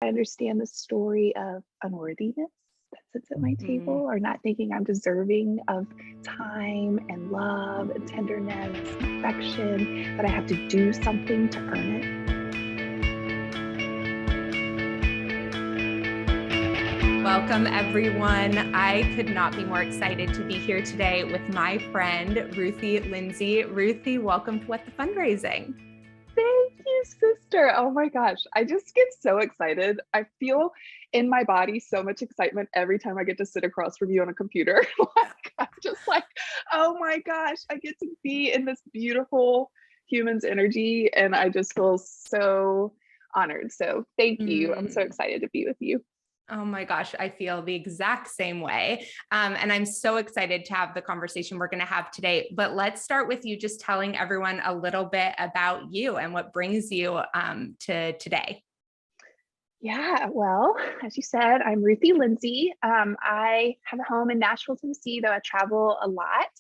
I understand the story of unworthiness that sits at my table, or not thinking I'm deserving of time and love and tenderness and affection, that I have to do something to earn it. Welcome, everyone. I could not be more excited to be here today with my friend, Ruthie Lindsey. Ruthie, welcome to What the Fundraising. Thank you, sister. Oh my gosh. I just get so excited. I feel in my body so much excitement every time I get to sit across from you on a computer. I'm just like, oh my gosh, I get to be in this beautiful human's energy. And I just feel so honored. So thank you. I'm so excited to be with you. Oh my gosh, I feel the exact same way. And I'm so excited to have the conversation we're going to have today. But let's start with you just telling everyone a little bit about you and what brings you to today. Yeah, well, as you said, I'm Ruthie Lindsey. I have a home in Nashville, Tennessee, though I travel a lot.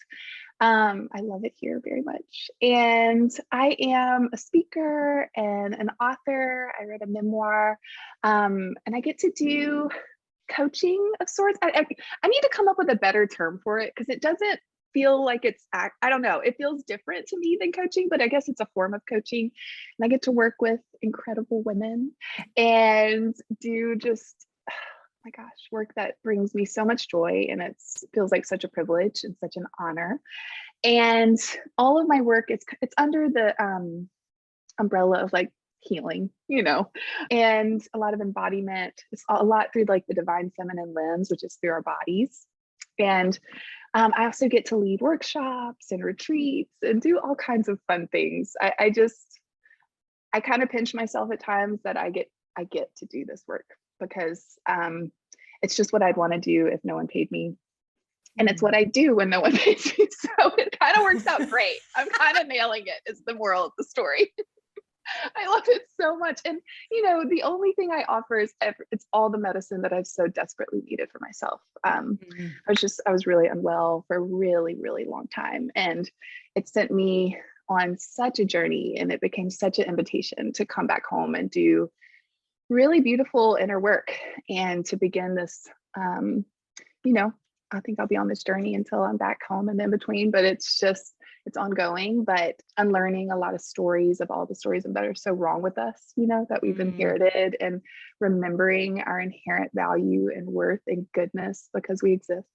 I love it here very much. And I am a speaker and an author. I wrote a memoir, and I get to do coaching of sorts. I need to come up with a better term for it because it doesn't feel like I don't know, it feels different to me than coaching, but I guess it's a form of coaching. And I get to work with incredible women and do just, my gosh, work that brings me so much joy, and it feels like such a privilege and such an honor. And all of my work, it's under the umbrella of like healing, and a lot of embodiment. It's a lot through like the divine feminine lens, which is through our bodies. And I also get to lead workshops and retreats and do all kinds of fun things. I kind of pinch myself at times that I get to do this work because it's just what I'd want to do if no one paid me. And it's what I do when no one pays me. So it kind of works out great. I'm kind of nailing it, is the moral of the story. I love it so much. And, the only thing I offer is it's all the medicine that I've so desperately needed for myself. I was really unwell for a really, really long time. And it sent me on such a journey, and it became such an invitation to come back home and do really beautiful inner work and to begin this, I think I'll be on this journey until I'm back home and in between, but it's ongoing, but unlearning a lot of stories of all the stories that are so wrong with us, that we've inherited, and remembering our inherent value and worth and goodness because we exist.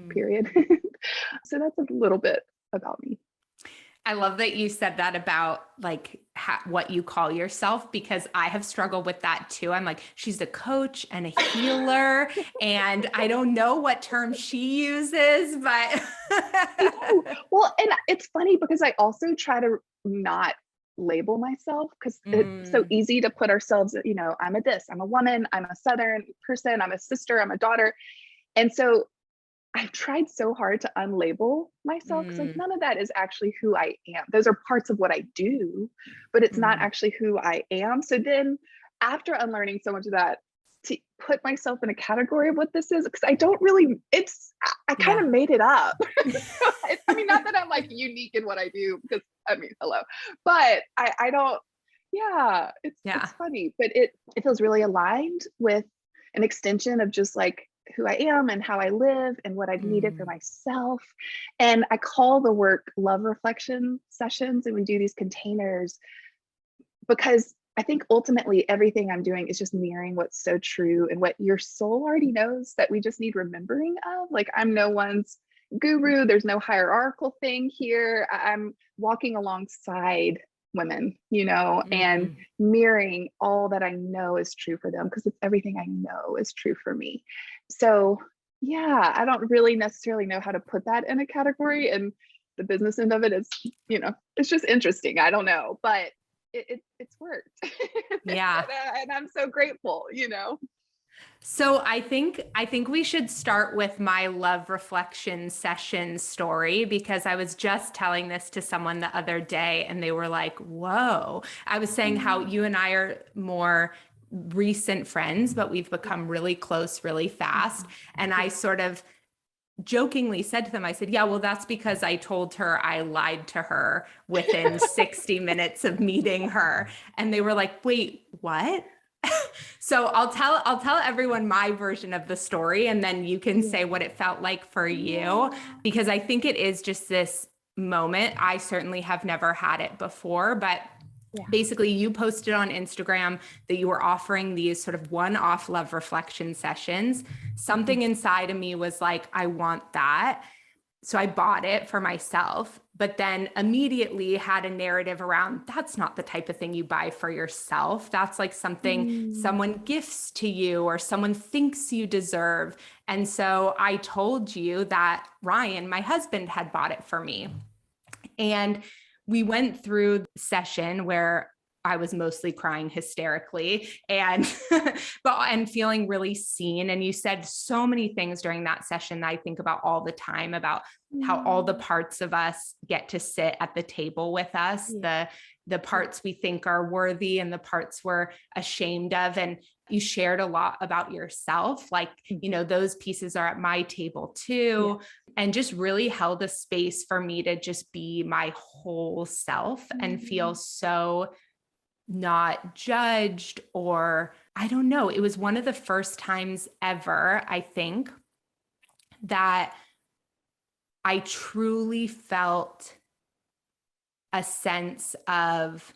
Period. So that's a little bit about me. I love that you said that about like what you call yourself, because I have struggled with that too. I'm like, she's a coach and a healer, and I don't know what term she uses, but well, and it's funny because I also try to not label myself because it's so easy to put ourselves, I'm a this, I'm a woman, I'm a Southern person, I'm a sister, I'm a daughter. And so I've tried so hard to unlabel myself because like none of that is actually who I am. Those are parts of what I do, but it's not actually who I am. So then after unlearning so much of that, to put myself in a category of what this is, because I don't really, I kind of made it up. Not that I'm like unique in what I do, because hello, but I don't, it's funny, but it feels really aligned with an extension of just like who I am and how I live and what I've needed for myself. And I call the work love reflection sessions, and we do these containers because I think ultimately everything I'm doing is just mirroring what's so true and what your soul already knows that we just need remembering of. Like, I'm no one's guru. There's no hierarchical thing here. I'm walking alongside women, and mirroring all that I know is true for them because it's everything I know is true for me. So I don't really necessarily know how to put that in a category, and the business end of it is, it's just interesting. I don't know, but it's worked. Yeah. And I'm so grateful, So I think we should start with my love reflection session story, because I was just telling this to someone the other day and they were like, whoa. I was saying how you and I are more recent friends, but we've become really close really fast. And I sort of jokingly said to them, I said, yeah, well, that's because I told her I lied to her within 60 minutes of meeting her. And they were like, wait, what? So I'll tell everyone my version of the story, and then you can say what it felt like for you, Yeah. because I think it is just this moment. I certainly have never had it before, but Yeah. basically you posted on Instagram that you were offering these sort of one-off love reflection sessions. Something inside of me was like, I want that. So I bought it for myself, but then immediately had a narrative around that's not the type of thing you buy for yourself. That's like something Mm. someone gifts to you or someone thinks you deserve. And so I told you that Ryan, my husband, had bought it for me. And we went through the session where I was mostly crying hysterically and and feeling really seen. And you said so many things during that session that I think about all the time, about how all the Mm. parts of us get to sit at the table with us, Yeah. the parts we think are worthy and the parts we're ashamed of. And you shared a lot about yourself, like, those pieces are at my table Yeah. too, and just really held a space for me to just be my whole self and feel Mm. so not judged, or I don't know. It was one of the first times ever, I think, that I truly felt a sense of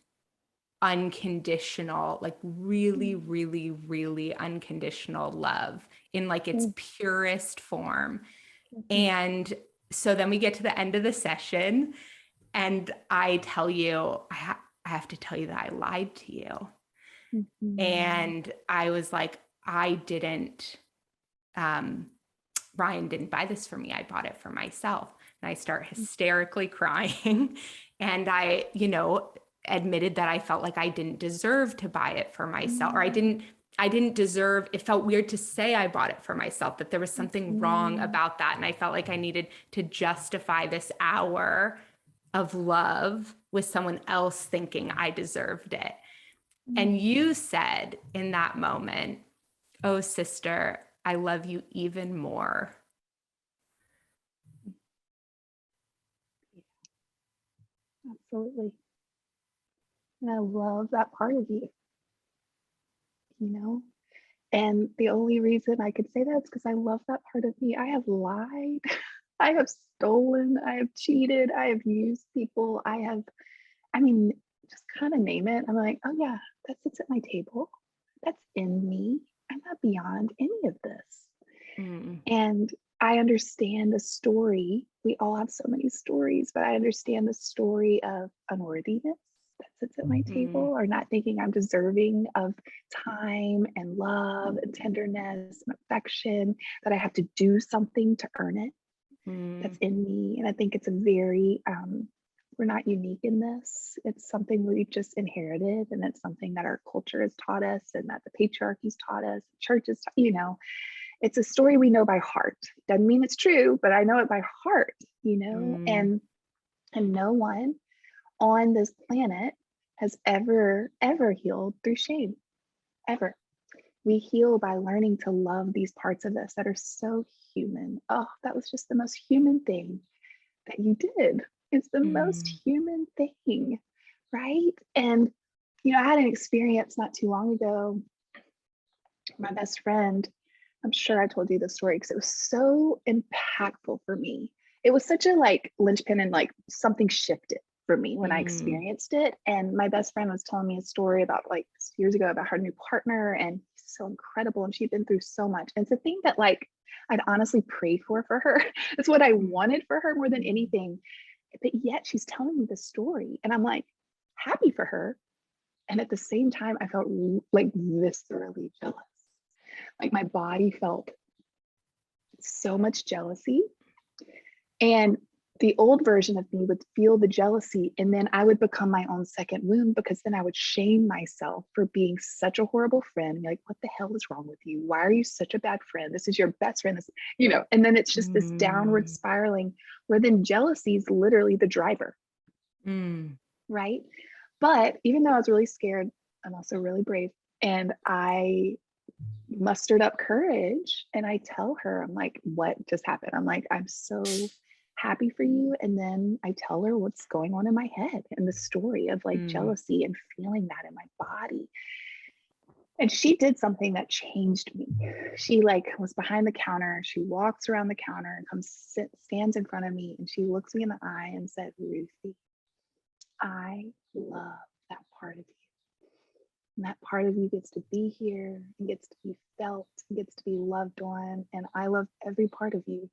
unconditional, like really, Mm. really, really unconditional love in like its Mm. purest form. Mhm. And so then we get to the end of the session, and I tell you, I have to tell you that I lied to you. Mhm. And I was like, I didn't, um, Ryan didn't buy this for me. I bought it for myself. And I start hysterically crying. And I, admitted that I felt like I didn't deserve to buy it for myself, or Mm. I didn't deserve, it felt weird to say I bought it for myself, that there was something wrong Mhm. about that. And I felt like I needed to justify this hour of love with someone else thinking I deserved it. And Mm. you said in that moment, oh, sister, I love you even more. Absolutely. And I love that part of you, you know? And the only reason I could say that is because I love that part of me. I have lied, I have stolen, I have cheated, I have used people, I mean, just kind of name it. I'm like, oh yeah, that sits at my table. That's in me. I'm not beyond any of this. Mm, And I understand the story. We all have so many stories, but I understand the story of unworthiness that sits at my table, mm, or not thinking I'm deserving of time and love and tenderness and affection, that I have to do something to earn it. That's mm, in me. And I think it's a very, we're not unique in this. It's something we just inherited, and it's something that our culture has taught us, and that the patriarchy's taught us, churches, it's a story we know by heart. Doesn't mean it's true, but I know it by heart. mm, And no one on this planet has ever healed through shame, ever. We heal by learning to love these parts of us that are so human. Oh, that was just the most human thing that you did. It's the most mm, human thing, right? And I had an experience not too long ago. My best friend, I'm sure I told you the story because it was so impactful for me. It was such a like linchpin, and like something shifted for me when I mm, experienced it. And my best friend was telling me a story about like years ago about her new partner, and he's so incredible, and she'd been through so much. And it's a thing that like I'd honestly prayed for her. It's what I mm, wanted for her more than anything. But yet she's telling me this story, and I'm like happy for her. And at the same time, I felt like viscerally jealous. Like my body felt so much jealousy. And the old version of me would feel the jealousy, and then I would become my own second wound, because then I would shame myself for being such a horrible friend. Like, what the hell is wrong with you? Why are you such a bad friend? This is your best friend. And then it's just this downward mm, spiraling, where then jealousy is literally the driver, mm, right? But even though I was really scared, I'm also really brave. And I mustered up courage, and I tell her, I'm like, what just happened? I'm like, I'm so happy for you. And then I tell her what's going on in my head and the story of like mm, jealousy and feeling that in my body. And she did something that changed me. She like was behind the counter. She walks around the counter and stands in front of me, and she looks me in the eye and said, Ruthie, I love that part of you. And that part of you gets to be here and gets to be felt and gets to be loved on. And I love every part of you.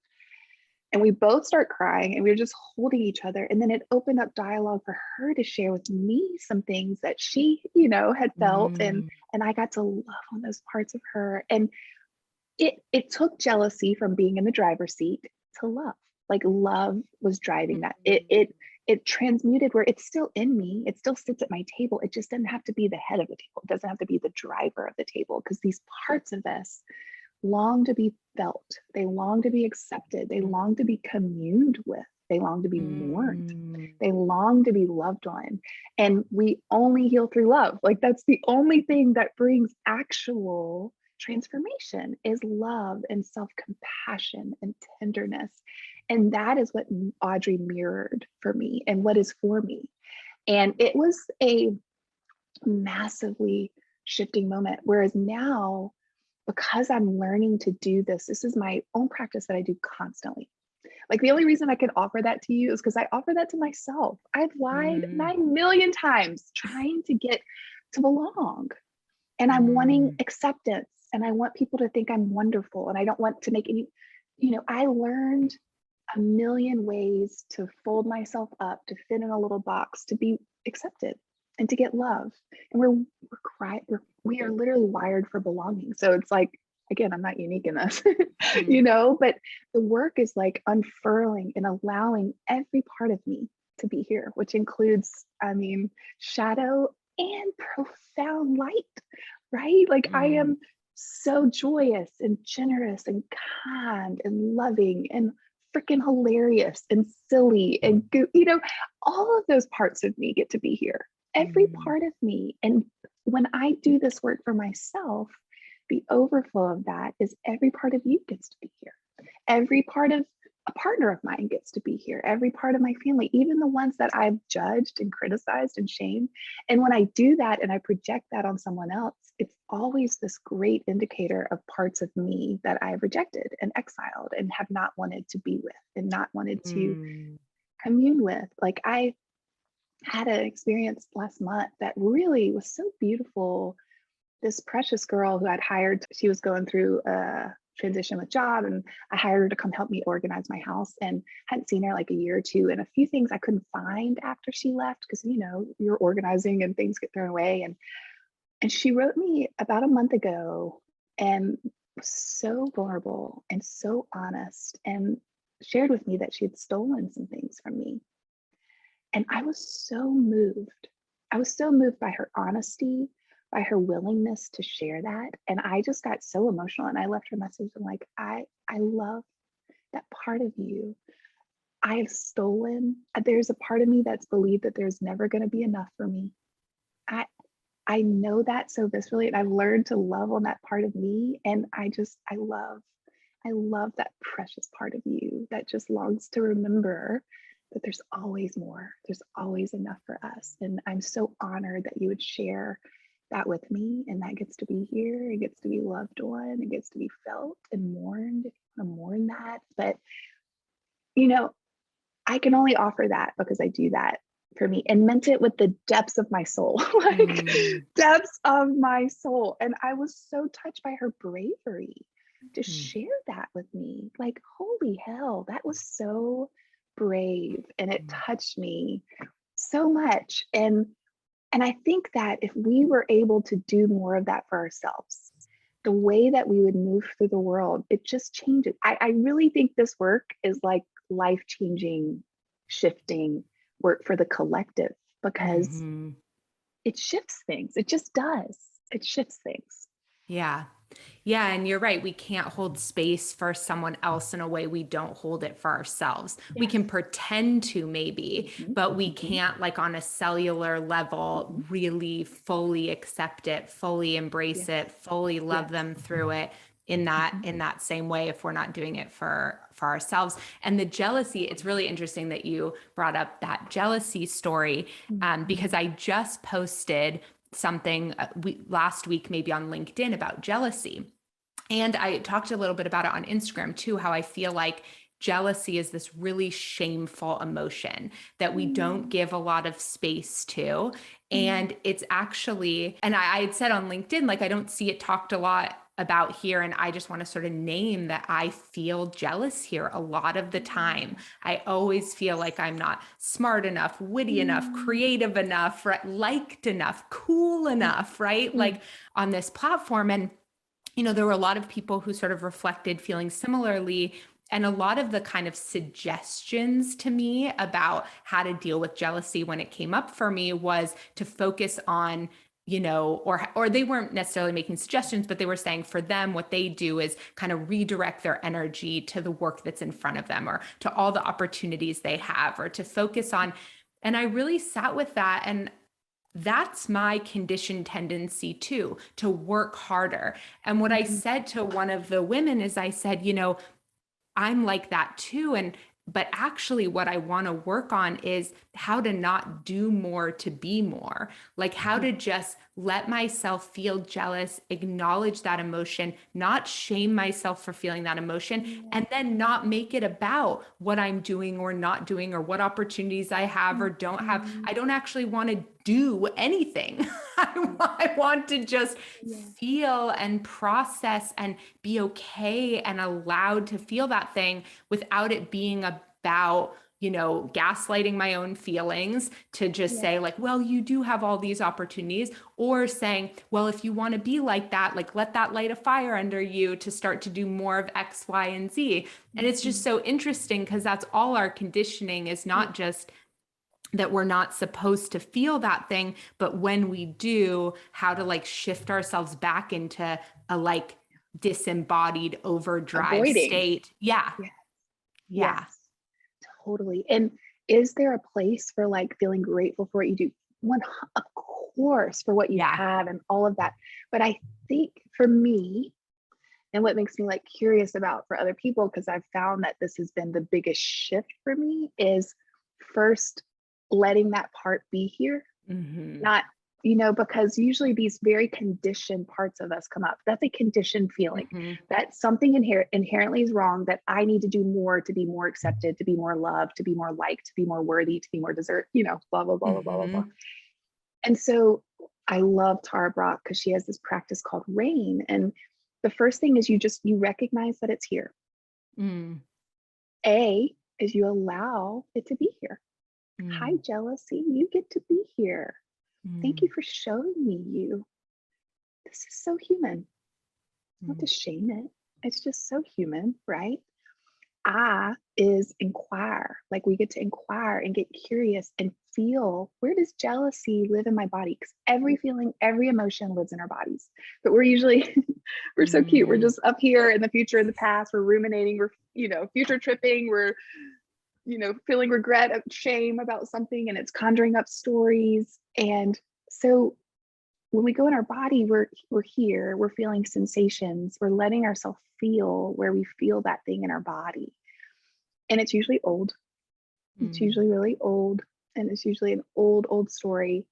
And we both start crying and we were just holding each other. And then it opened up dialogue for her to share with me some things that she, had felt. And I got to love on those parts of her. And it took jealousy from being in the driver's seat to love. Like love was driving that. It transmuted where it's still in me. It still sits at my table. It just doesn't have to be the head of the table. It doesn't have to be the driver of the table, because these parts of this long to be felt. They long to be accepted. They long to be communed with. They long to be mourned. They long to be loved on. And we only heal through love. Like that's the only thing that brings actual transformation is love and self-compassion and tenderness. And that is what Audrey mirrored for me and what is for me. And it was a massively shifting moment. Whereas now, because I'm learning to do this, this is my own practice that I do constantly. Like the only reason I can offer that to you is because I offer that to myself. I've lied 9 million times trying to get to belong. And I'm wanting acceptance. And I want people to think I'm wonderful. And I don't want to make any, I learned a million ways to fold myself up, to fit in a little box, to be accepted and to get love. And we are literally wired for belonging. So it's like, again, I'm not unique in this, but the work is like unfurling and allowing every part of me to be here, which includes, shadow and profound light, right? Like I am so joyous and generous and kind and loving and freaking hilarious and silly and all of those parts of me get to be here. Every part of me. And when I do this work for myself, the overflow of that is every part of you gets to be here. Every part of a partner of mine gets to be here. Every part of my family, even the ones that I've judged and criticized and shamed. And when I do that and I project that on someone else, it's always this great indicator of parts of me that I've rejected and exiled and have not wanted to be with and not wanted to commune with. Like I had an experience last month that really was so beautiful. This precious girl who I'd hired, she was going through a transition with job, and I hired her to come help me organize my house, and hadn't seen her like a year or two, and a few things I couldn't find after she left because you're organizing and things get thrown away. And she wrote me about a month ago and was so vulnerable and so honest and shared with me that she had stolen some things from me. And I was so moved. I was so moved by her honesty, by her willingness to share that. And I just got so emotional, and I left her a message. I'm like, I love that part of you. I have stolen. There's a part of me that's believed that there's never going to be enough for me. I know that so viscerally, and I've learned to love on that part of me. And I love that precious part of you that just longs to remember that there's always more. There's always enough for us. And I'm so honored that you would share that with me, and that gets to be here. It gets to be loved on. It gets to be felt and mourned if you want to mourn that. But, I can only offer that because I do that for me, and meant it with the depths of my soul, depths of my soul. And I was so touched by her bravery to share that with me. Like, holy hell, that was so brave, and it touched me so much. And I think that if we were able to do more of that for ourselves, the way that we would move through the world, it just changes. I really think this work is like life-changing, shifting work for the collective, because it shifts things. It just does. It shifts things. Yeah. Yeah. And you're right. We can't hold space for someone else in a way we don't hold it for ourselves. Yes. We can pretend to maybe, but we can't, like on a cellular level, really fully accept it, fully embrace it, fully love them through it in that same way if we're not doing it for ourselves. And the jealousy, it's really interesting that you brought up that jealousy story, because I just posted something last week, maybe on LinkedIn, about jealousy. And I talked a little bit about it on Instagram too, how I feel like jealousy is this really shameful emotion that we don't give a lot of space to. And it's actually, and I had said on LinkedIn, like, I don't see it talked a lot about here. And I just want to sort of name that I feel jealous here a lot of the time. I always feel like I'm not smart enough, witty enough, creative enough, right? Liked enough, cool enough, right? Like on this platform. And there were a lot of people who sort of reflected feeling similarly. And a lot of the kind of suggestions to me about how to deal with jealousy when it came up for me was to focus on, or they weren't necessarily making suggestions, but they were saying for them, what they do is kind of redirect their energy to the work that's in front of them, or to all the opportunities they have, or to focus on. And I really sat with that. And that's my conditioned tendency too, to work harder. And what I said to one of the women is, I said, I'm like that too. But actually what I want to work on is how to not do more to be more, like how to just let myself feel jealous, acknowledge that emotion, not shame myself for feeling that emotion, and then not make it about what I'm doing or not doing, or what opportunities I have or don't have. I don't actually want to do anything. I want to just feel and process and be okay and allowed to feel that thing without it being about, gaslighting my own feelings to just say like, well, you do have all these opportunities, or saying, well, if you want to be like that, like let that light a fire under you to start to do more of X, Y, and Z. And it's just so interesting because that's all our conditioning is, not just that we're not supposed to feel that thing, but when we do, how to like shift ourselves back into a like disembodied overdrive Avoiding. state. Yeah. Yes. Yeah. Yes, totally. And is there a place for like feeling grateful for what you do? Of course, for what you Yeah. have and all of that. But I think for me, and what makes me like curious about for other people, because I've found that this has been the biggest shift for me, is first letting that part be here, not, because usually these very conditioned parts of us come up. That's a conditioned feeling that something inherently is wrong, that I need to do more to be more accepted, to be more loved, to be more liked, to be more worthy, to be more deserved, blah, blah, blah, blah, blah, blah, blah. And so I love Tara Brach because she has this practice called RAIN. And the first thing is you recognize that it's here. A is you allow it to be here. Hi, jealousy, you get to be here. Thank you for showing me you. This is so human. Not to shame it. It's just so human, right? I is inquire. Like we get to inquire and get curious and feel, where does jealousy live in my body? Because every feeling, every emotion lives in our bodies. But we're usually, we're so cute. We're just up here in the future, in the past. We're ruminating. We're, future tripping. We're, feeling regret, shame about something, and it's conjuring up stories. And so when we go in our body, we're here, we're feeling sensations, we're letting ourselves feel where we feel that thing in our body. And it's usually old. It's usually really old. And it's usually an old story.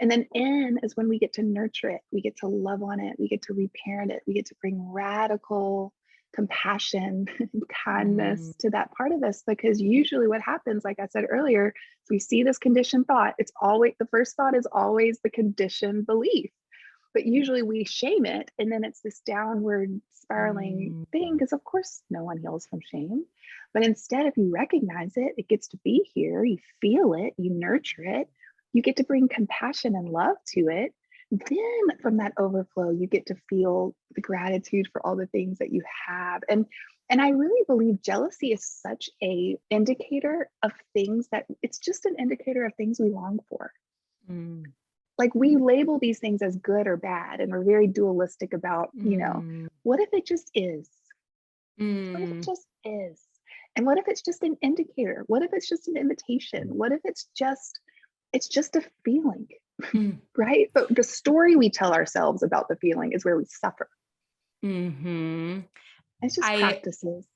And then N is when we get to nurture it. We get to love on it. We get to reparent it. We get to bring radical compassion and kindness to that part of us. Because usually what happens, like I said earlier, is we see this conditioned thought. It's always, the first thought is always the conditioned belief. But usually we shame it. And then it's this downward spiraling thing, because of course no one heals from shame. But instead, if you recognize it, it gets to be here, you feel it, you nurture it, you get to bring compassion and love to it. Then from that overflow, you get to feel the gratitude for all the things that you have. And I really believe jealousy is such a indicator of things that it's just an indicator of things we long for. Like we label these things as good or bad, and we're very dualistic about, what if it just is? What if it just is? And what if it's just an indicator? What if it's just an invitation? What if it's just a feeling, right? But the story we tell ourselves about the feeling is where we suffer. It's just practices.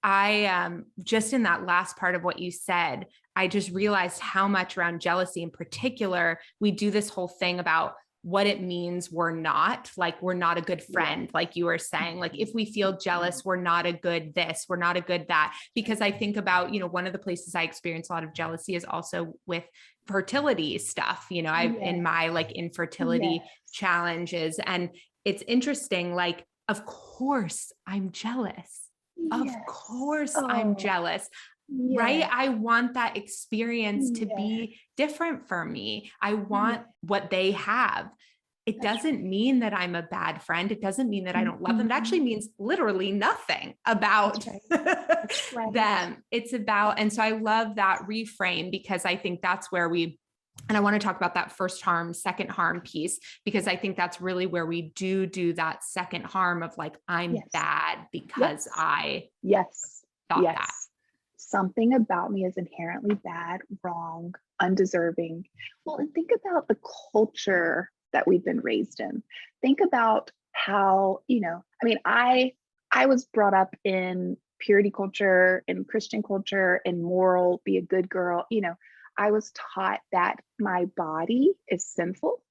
I just in that last part of what you said, I just realized how much around jealousy in particular, we do this whole thing about what it means we're not a good friend. Like you were saying, like if we feel jealous, we're not a good this, we're not a good that. Because I think about, one of the places I experience a lot of jealousy is also with fertility stuff. I've in my like infertility challenges. And it's interesting, like, of course I'm jealous. Of course I'm jealous. Right? I want that experience to be different for me. I want what they have. It doesn't mean that I'm a bad friend. It doesn't mean that I don't love them. It actually means literally nothing about them. It's about, and so I love that reframe, because I think that's where and I want to talk about that first harm, second harm piece, because I think that's really where we do that second harm of like, I'm bad because I thought that. Something about me is inherently bad, wrong, undeserving. Well, and think about the culture that we've been raised in. Think about how, I was brought up in purity culture, in Christian culture, in moral, be a good girl. I was taught that my body is sinful,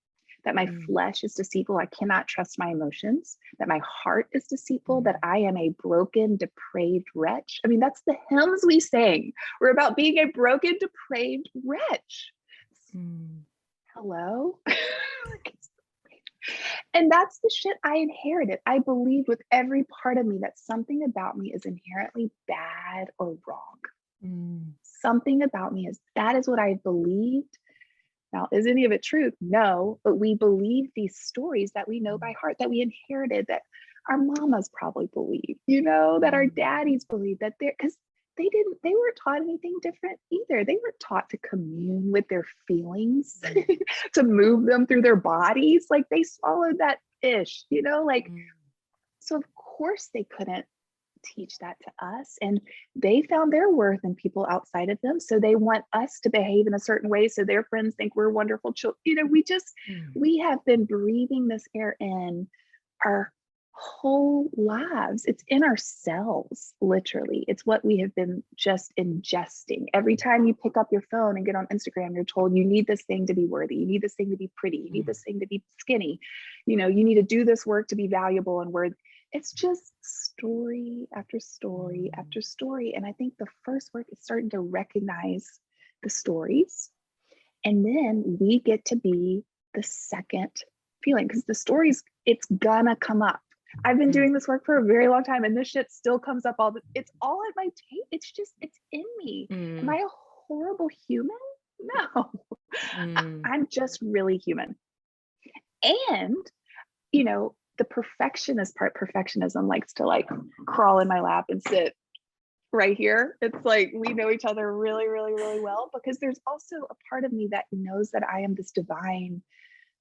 that my flesh is deceitful. I cannot trust my emotions, that my heart is deceitful, that I am a broken, depraved wretch. I mean, that's the hymns we sing. We're about being a broken, depraved wretch. Hello? And that's the shit I inherited. I believed with every part of me that something about me is inherently bad or wrong. Something about me that is what I believed. Now, is any of it true? No, but we believe these stories that we know by heart, that we inherited, that our mamas probably believe, that our daddies believe, that because they weren't taught anything different either. They weren't taught to commune with their feelings, to move them through their bodies. Like they swallowed that fish, so of course they couldn't teach that to us, and they found their worth in people outside of them, so they want us to behave in a certain way so their friends think we're wonderful children. We have been breathing this air in our whole lives. It's in ourselves, literally. It's what we have been just ingesting. Every time you pick up your phone and get on Instagram, you're told you need this thing to be worthy, you need this thing to be pretty, you need this thing to be skinny, you need to do this work to be valuable and worthy. It's just story after story after story. And I think the first work is starting to recognize the stories. And then we get to be the second feeling, because the stories, it's gonna come up. I've been doing this work for a very long time, and this shit still comes up it's all at my tape. It's in me. Am I a horrible human? No, I'm just really human. And, the perfectionist part, perfectionism likes to like crawl in my lap and sit right here. It's like we know each other really, really, really well, because there's also a part of me that knows that I am this divine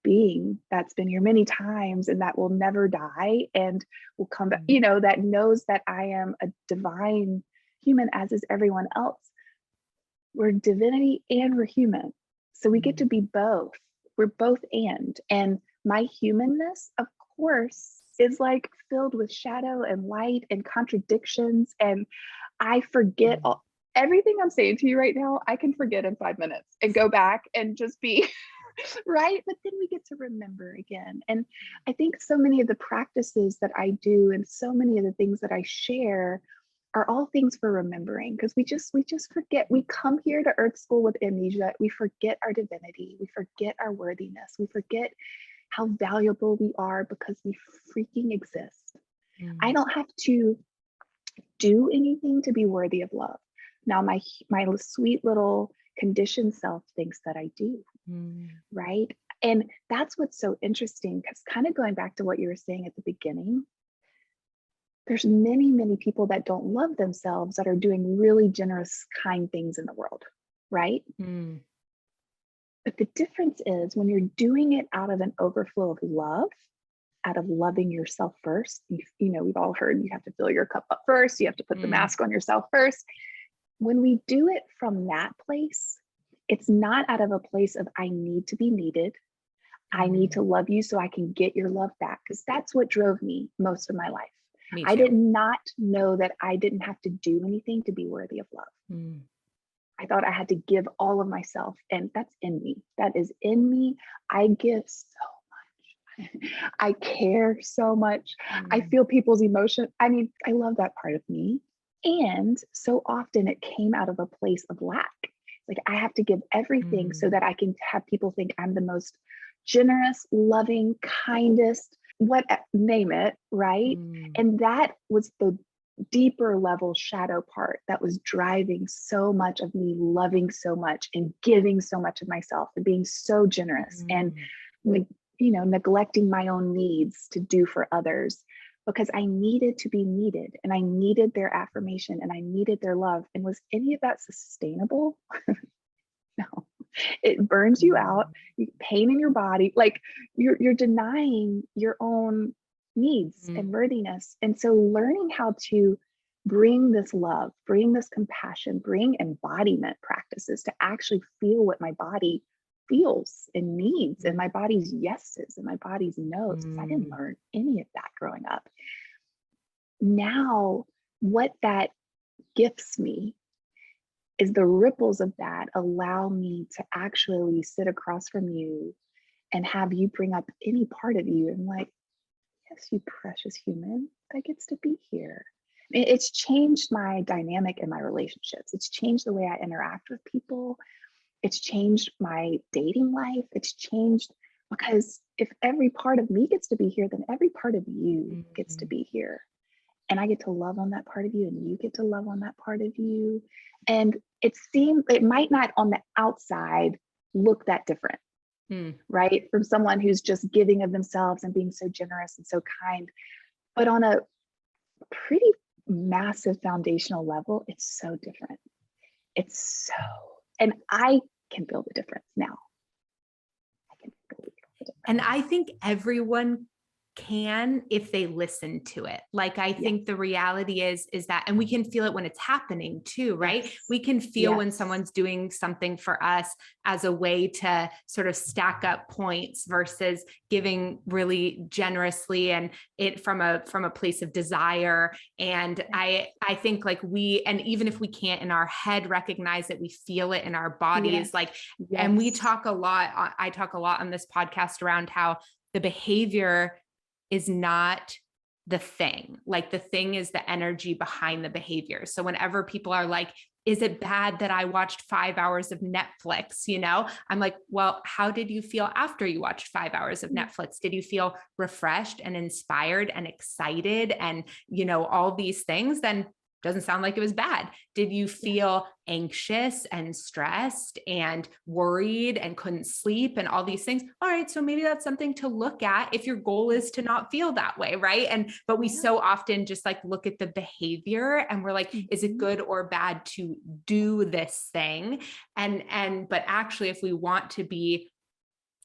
being that's been here many times and that will never die and will come back, that knows that I am a divine human, as is everyone else. We're divinity and we're human. So we get to be both. We're both and my humanness, of course, is like filled with shadow and light and contradictions. And I forget everything I'm saying to you right now. I can forget in 5 minutes and go back and just be right. But then we get to remember again. And I think so many of the practices that I do and so many of the things that I share are all things for remembering, because we just forget. We come here to Earth School with amnesia. We forget our divinity. We forget our worthiness. We forget how valuable we are because we freaking exist. I don't have to do anything to be worthy of love. Now, my sweet little conditioned self thinks that I do, right? And that's what's so interesting, because kind of going back to what you were saying at the beginning, there's many, many people that don't love themselves that are doing really generous, kind things in the world, right? But the difference is when you're doing it out of an overflow of love, out of loving yourself first, we've all heard you have to fill your cup up first, you have to put the mask on yourself first. When we do it from that place, it's not out of a place of I need to be needed. I need to love you so I can get your love back, because that's what drove me most of my life. I did not know that I didn't have to do anything to be worthy of love. I thought I had to give all of myself, and that's in me. That is in me. I give so much. I care so much. I Mm, feel people's emotion. I mean, I love that part of me. And so often it came out of a place of lack. Like I have to give everything so mm, that I can have people think I'm the most generous, loving, kindest, what name it, right? mm, And that was the deeper level shadow part that was driving so much of me loving so much and giving so much of myself and being so generous and mm, neglecting my own needs to do for others because I needed to be needed and I needed their affirmation and I needed their love. And was any of that sustainable? No. It burns you out, mm, pain in your body, like you're denying your own needs mm, and worthiness. And so learning how to bring this love, bring this compassion, bring embodiment practices to actually feel what my body feels and needs and mm, my body's yeses and my body's no's, because I didn't mm, learn any of that growing up. Now, what that gifts me is the ripples of that allow me to actually sit across from you and have you bring up any part of you and like, yes, you precious human that gets to be here. It's changed my dynamic in my relationships. It's changed the way I interact with people. It's changed my dating life. It's changed because if every part of me gets to be here, then every part of you gets to mm. be here. And I get to love on that part of you, and you get to love on that part of you. And it might not on the outside look that different, Mm. right? From someone who's just giving of themselves and being so generous and so kind. But on a pretty massive foundational level, it's so different. It's so, and I can feel the difference now. I can really feel the And difference. I think everyone can if they listen to it. Like I Yes, think the reality is that, and we can feel it when it's happening too, right? yes, We can feel when yes, someone's doing something for us as a way to sort of stack up points versus giving really generously and it from a place of desire. And yes, I think like and even if we can't in our head recognize it, we feel it in our bodies. yes, Like, and we yes, talk a lot, I talk a lot on this podcast around how the behavior is not the thing. Like the thing is the energy behind the behavior. So whenever people are like, is it bad that I watched 5 hours of Netflix? I'm like, well, how did you feel after you watched 5 hours of Netflix? Did you feel refreshed and inspired and excited and, all these things? Then doesn't sound like it was bad. Did you yes, feel anxious and stressed and worried and couldn't sleep and all these things? All right, so maybe that's something to look at if your goal is to not feel that way, right? But we yeah. so often just like look at the behavior and we're like, is it Mhm. good or bad to do this thing? But actually if we want to be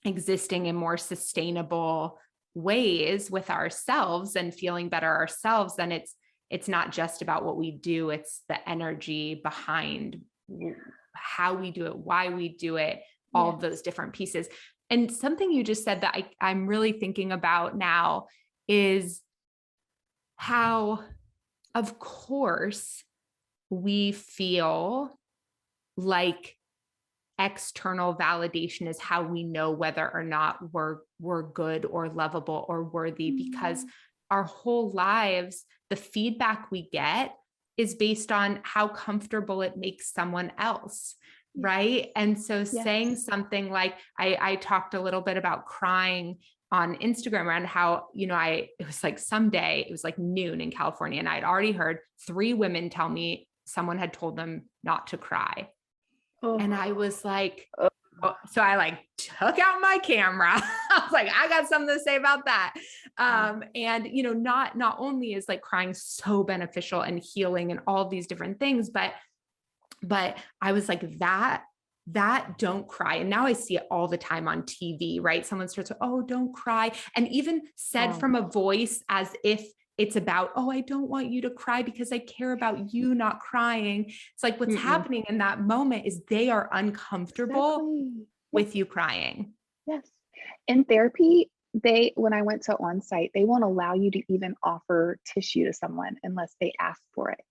existing in more sustainable ways with ourselves and feeling better ourselves, then it's not just about what we do, it's the energy behind how we do it, why we do it, all of those Yes. different pieces. And something you just said that I'm really thinking about now is how, of course, we feel like external validation is how we know whether or not we're good or lovable or worthy, because Mm, our whole lives the feedback we get is based on how comfortable it makes someone else, yes, right? And so saying yes. something like I talked a little bit about crying on Instagram around how, it was like someday it was like noon in California and I'd already heard 3 women tell me someone had told them not to cry. Oh, And I was like, oh, oh, so I like took out my camera. I was like, I got something to say about that. yeah, And not only is like crying so beneficial and healing and all these different things, but I was like that don't cry. And now I see it all the time on TV, right? Someone starts, oh, don't cry. And even said oh, from a voice as if it's about, oh, I don't want you to cry because I care about you not crying. It's like what's mm-mm. happening in that moment is they are uncomfortable Exactly. Yes, with you crying. yes. In therapy, when I went to on site, they won't allow you to even offer tissue to someone unless they ask for it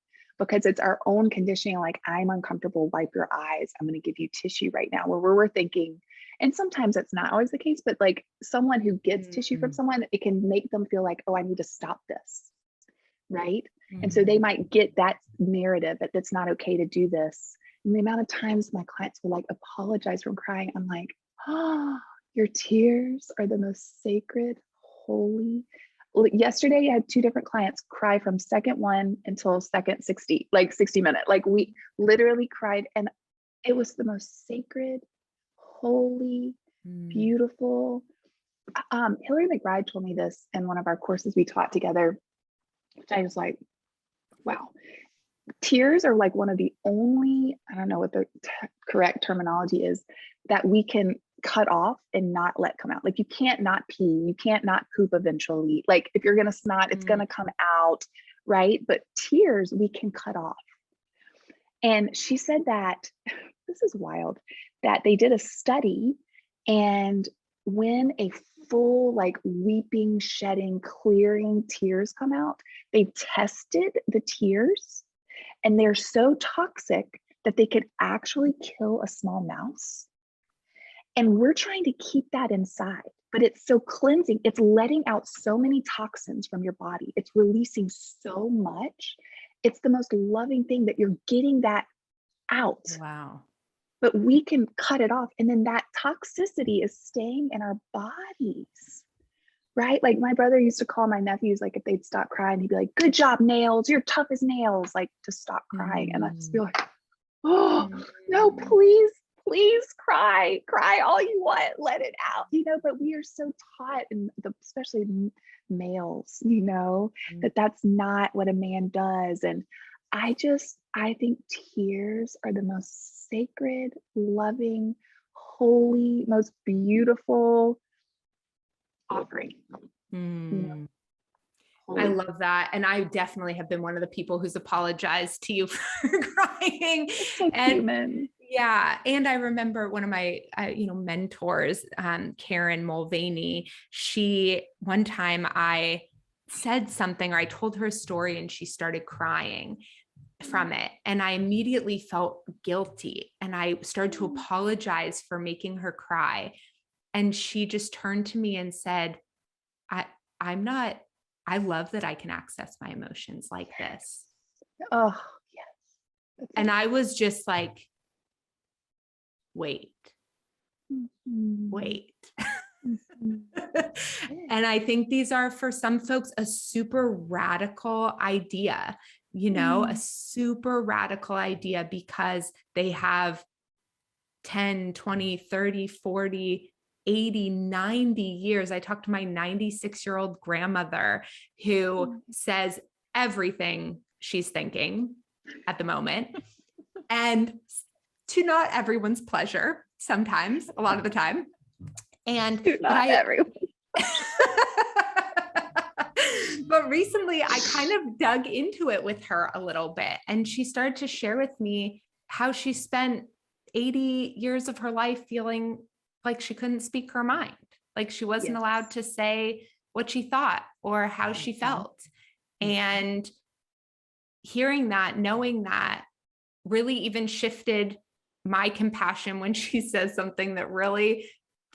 because it's our own conditioning. Like, I'm uncomfortable, wipe your eyes. I'm going to give you tissue right now, where we're thinking, and sometimes it's not always the case, but like someone who gets tissue from someone, it can make them feel like, oh, I need to stop this. Right. And so they might get that narrative that it's not okay to do this. And the amount of times my clients will like apologize from crying, I'm like, oh, your tears are the most sacred, holy. Yesterday, I had 2 different clients cry from second 1 until second 60, like 60 minute. Like, we literally cried, and it was the most sacred, holy, beautiful. Hillary McBride told me this in one of our courses we taught together, which I was like, wow. Tears are like one of the only, I don't know what the correct terminology is, that we can cut off and not let come out. Like, you can't not pee, you can't not poop eventually. Like, if you're going to snot, it's going to come out, right? But tears, we can cut off. And she said that, this is wild, that they did a study, and when a full, like, weeping, shedding, clearing tears come out, they tested the tears, and they're so toxic that they could actually kill a small mouse. And we're trying to keep that inside, but it's so cleansing. It's letting out so many toxins from your body. It's releasing so much. It's the most loving thing that you're getting that out. Wow. But we can cut it off. And then that toxicity is staying in our bodies, right? Like, my brother used to call my nephews, like, if they'd stop crying, he'd be like, good job, nails. You're tough as nails, like, to stop crying. And I'd just be like, oh, no, please, please cry all you want, let it out, but we are so taught, and especially males, that that's not what a man does. And I think tears are the most sacred, loving, holy, most beautiful offering. I love that. And I definitely have been one of the people who's apologized to you for crying. So human. Yeah. And I remember one of my, mentors, Karen Mulvaney, one time I said something, or I told her a story, and she started crying from it. And I immediately felt guilty, and I started to apologize for making her cry. And she just turned to me and said, I love that I can access my emotions like this. Oh, yes. And I was just like, wait. And I think these are, for some folks, a super radical idea, a super radical idea, because they have 10, 20, 30, 40, 80, 90 years. I talked to my 96-year-old grandmother who says everything she's thinking at the moment, and to not everyone's pleasure, sometimes, a lot of the time. And everyone. But recently I kind of dug into it with her a little bit, and she started to share with me how she spent 80 years of her life feeling like she couldn't speak her mind, like she wasn't allowed to say what she thought or how she felt. And hearing that, knowing that, really even shifted my compassion when she says something that really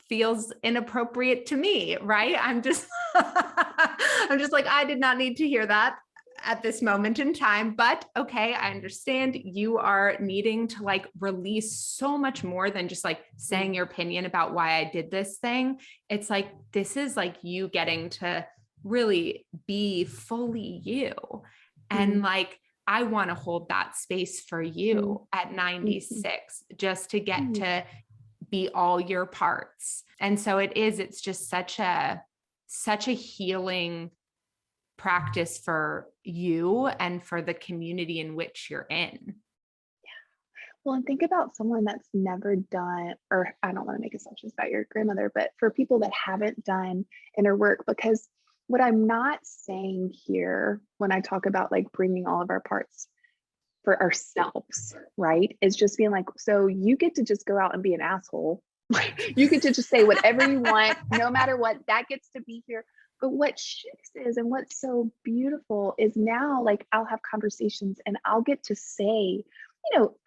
feels inappropriate to me, right? I'm just like, I did not need to hear that at this moment in time, but okay, I understand you are needing to like release so much more than just like saying your opinion about why I did this thing. It's like, this is like you getting to really be fully you. And like, I want to hold that space for you at 96, just to get to be all your parts. And so it's just such a healing practice for you and for the community in which you're in. Yeah. Well, and think about someone that's never done, or I don't want to make assumptions about your grandmother, but for people that haven't done inner work, because what I'm not saying here when I talk about like bringing all of our parts for ourselves, right, is just being like, so you get to just go out and be an asshole. You get to just say whatever you want, no matter what, that gets to be here. But what shifts is, and what's so beautiful is now, like, I'll have conversations and I'll get to say,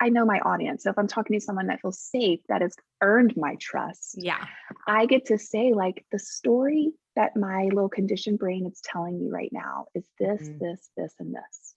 I know my audience. So if I'm talking to someone that feels safe, that has earned my trust, Yeah. I get to say, like, the story that my little conditioned brain is telling me right now is this, Mm, this, this, and this.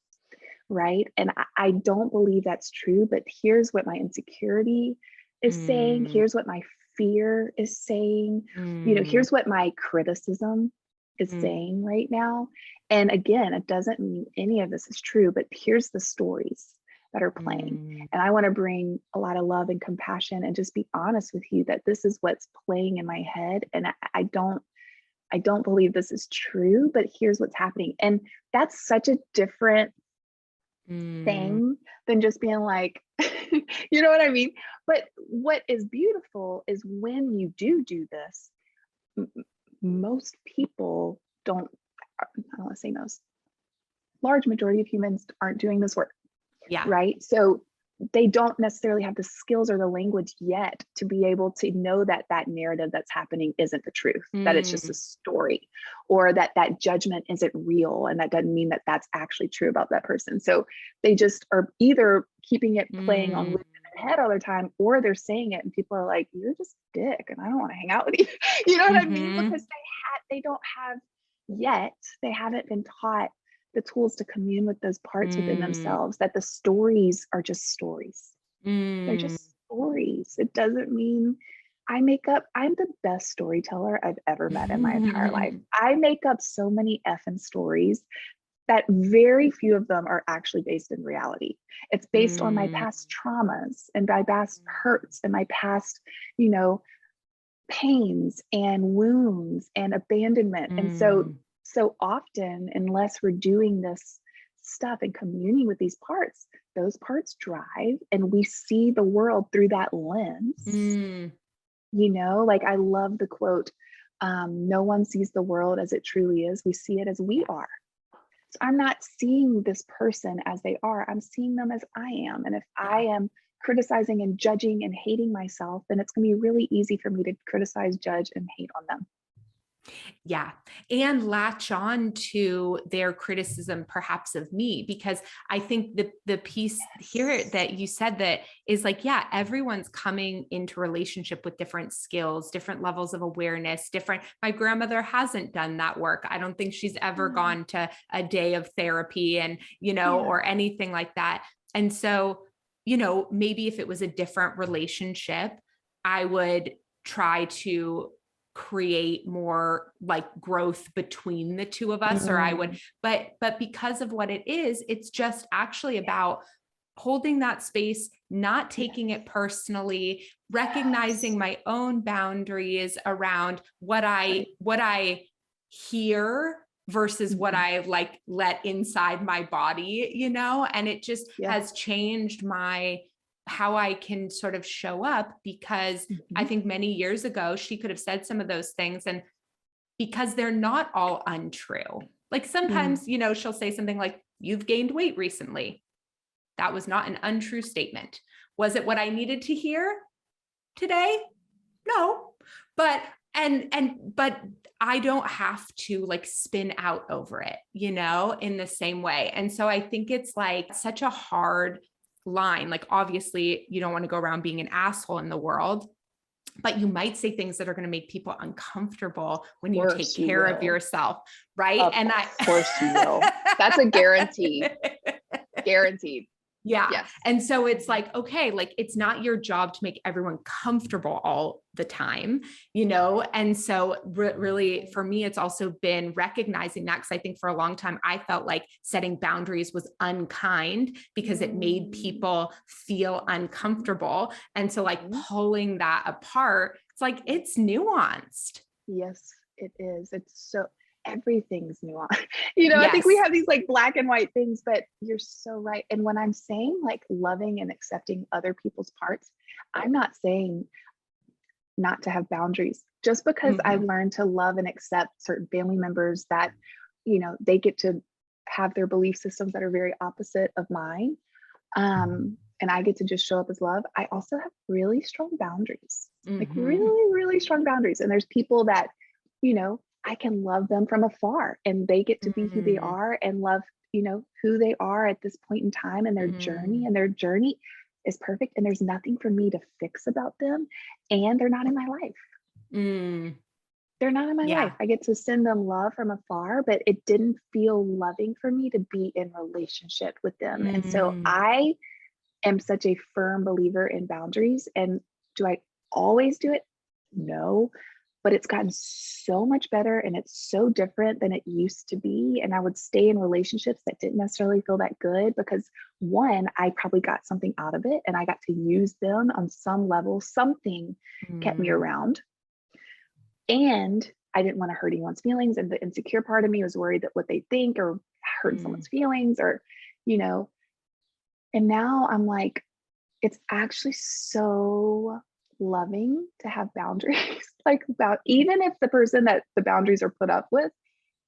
Right. And I don't believe that's true, but here's what my insecurity is saying. mm, Here's what my fear is saying. mm, Here's what my criticism is mm, saying right now. And again, it doesn't mean any of this is true, but here's the stories that are playing. mm, And I want to bring a lot of love and compassion and just be honest with you that this is what's playing in my head. And I don't believe this is true, but here's what's happening. And that's such a different mm, thing than just being like, you know what I mean? But what is beautiful is when you do this, most people don't, I don't want to say most, large majority of humans aren't doing this work, yeah. right? So they don't necessarily have the skills or the language yet to be able to know that that narrative that's happening isn't the truth, that it's just a Mm, story, or that that judgment isn't real. And that doesn't mean that that's actually true about that person. So they just are either keeping it playing on mm, loop in their head all the time, or they're saying it and people are like, you're just a dick and I don't want to hang out with you. You know what I mean? mhm, Because they don't have yet, they haven't been taught the tools to commune with those parts within mm, themselves, that the stories are just stories. They're mm, just stories. It doesn't mean I'm the best storyteller I've ever met in my entire life. I make up so many effing stories that very few of them are actually based in reality. It's based on my mm, past traumas and my past hurts and my past, you know, pains and wounds and abandonment. And mm, so often, unless we're doing this stuff and communing with these parts, those parts drive and we see the world through that lens. mm, Like I love the quote, no one sees the world as it truly is. We see it as we are. So I'm not seeing this person as they are. I'm seeing them as I am. And if I yeah. am criticizing and judging and hating myself, then it's going to be really easy for me to criticize, judge, and hate on them. Yeah. And latch on to their criticism, perhaps of me, because I think the piece here Yes. that you said that is like, yeah, everyone's coming into relationship with different skills, different levels of awareness, different. My grandmother hasn't done that work. I don't think she's ever Yeah. gone to a day of therapy and, Yeah. or anything like that. And so, maybe if it was a different relationship, I would try to create more like growth between the two of us, or I would, Mm, but because of what it is, it's just actually about holding that space, not taking yes. it personally, recognizing Yes. my own boundaries around what i Right. what i hear versus what Mhm. I like let inside my body, and it just Yeah. has changed my how I can sort of show up, because I Mhm. think many years ago she could have said some of those things, and because they're not all untrue. Like Mm. sometimes, she'll say something like, "You've gained weight recently." That was not an untrue statement. Was it what I needed to hear today? No. But but I don't have to like spin out over it, in the same way. And so I think it's like such a hard line. Like obviously you don't want to go around being an asshole in the world, but you might say things that are going to make people uncomfortable when you take Course you care of will. yourself, right? Of And course you will. That's a guarantee. Guaranteed. Yeah. Yes. And so it's Mhm. like, okay, like it's not your job to make everyone comfortable all the time, And so really for me, it's also been recognizing that, because I think for a long time, I felt like setting boundaries was unkind because it made Mm. people feel uncomfortable. And so like Mhm. pulling that apart, it's like, it's nuanced. Yes, it is. It's so everything's nuanced. I think we Yes. have these like black and white things, but you're so right. And when I'm saying like loving and accepting other people's parts, I'm not saying not to have boundaries. Just because I've Mhm. learned to love and accept certain family members that, they get to have their belief systems that are very opposite of mine. And I get to just show up as love. I also have really strong boundaries, like Mhm. really, really strong boundaries. And there's people that, you know, I can love them from afar and they get to be who they Mm, are and love, who they are at this point in time and mm, their journey is perfect. And there's nothing for me to fix about them. And they're not in my life. mm. They're not in my life. Yeah. I get to send them love from afar, but it didn't feel loving for me to be in relationship with them. And so Mm, I am such a firm believer in boundaries. And do I always do it? No, but it's gotten so much better and it's so different than it used to be. And I would stay in relationships that didn't necessarily feel that good because one, I probably got something out of it and I got to use them on some level. Something kept me mm, around. And I didn't want to hurt anyone's feelings. And the insecure part of me was worried that what they think or hurting mm, someone's feelings or, you know, and now I'm like, it's actually so loving to have boundaries. Like about even if the person that the boundaries are put up with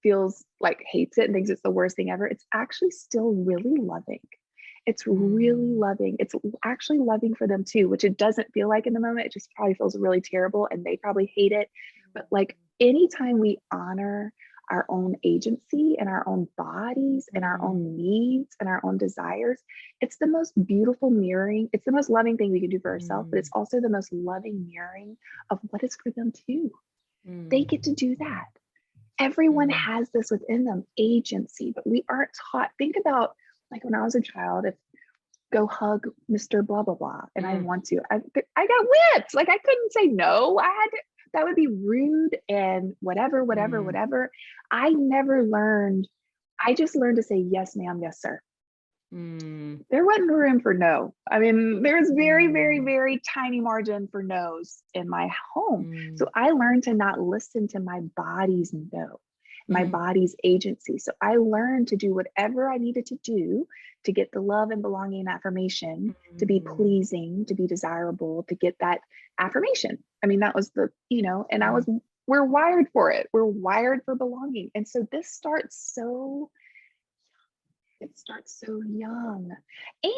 feels like hates it and thinks it's the worst thing ever, it's actually still really loving. It's really mm, loving. It's actually loving for them too, which it doesn't feel like in the moment. It just probably feels really terrible and they probably hate it. But like anytime we honor our own agency and our own bodies and our mm, own needs and our own desires, it's the most beautiful mirroring. It's the most loving thing we can do for ourselves, but it's mm, also the most loving mirroring of what is for them too. They mm, get to do that. Everyone mm, has this within them, agency, but we aren't taught. Think about like when I was a child, if go hug Mr. Blah blah blah, and I didn't mm, want to. I got whipped. Like I couldn't say no. I had to, that would be rude and whatever, whatever, mm, whatever. I never learned. I just learned to say yes, ma'am, yes, sir. mm, There wasn't room for no. I mean, there was very, very, mm, very tiny margin for no's in my home. mm, So I learned to not listen to my body's no, my mm, body's agency. So I learned to do whatever I needed to do to get the love and belonging and affirmation, to be mm, pleasing, to be desirable, to get that affirmation. I mean, that was and mm, we're wired for it. We're wired for belonging. And so this starts so it starts so young.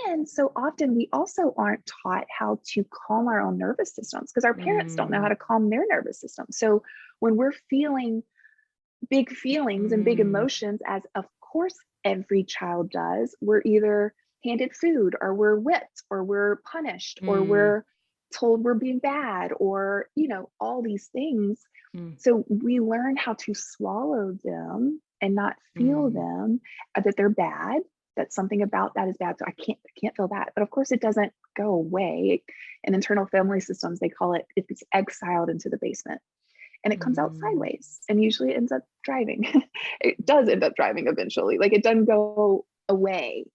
And so often we also aren't taught how to calm our own nervous systems because our parents don't know how mm, to calm their nervous system. So when we're feeling big feelings and big mm, emotions, as of course every child does, we're either handed food or we're whipped or we're punished or mm, we're told we're being bad or, all these things. mm, So we learn how to swallow them and not feel mm, them, that they're bad, that something about that is bad. So I can't feel that. But of course it doesn't go away. In internal family systems, they call it, it's exiled into the basement and it comes out mm, sideways and usually it ends up driving. It does end up driving eventually. Like it doesn't go away,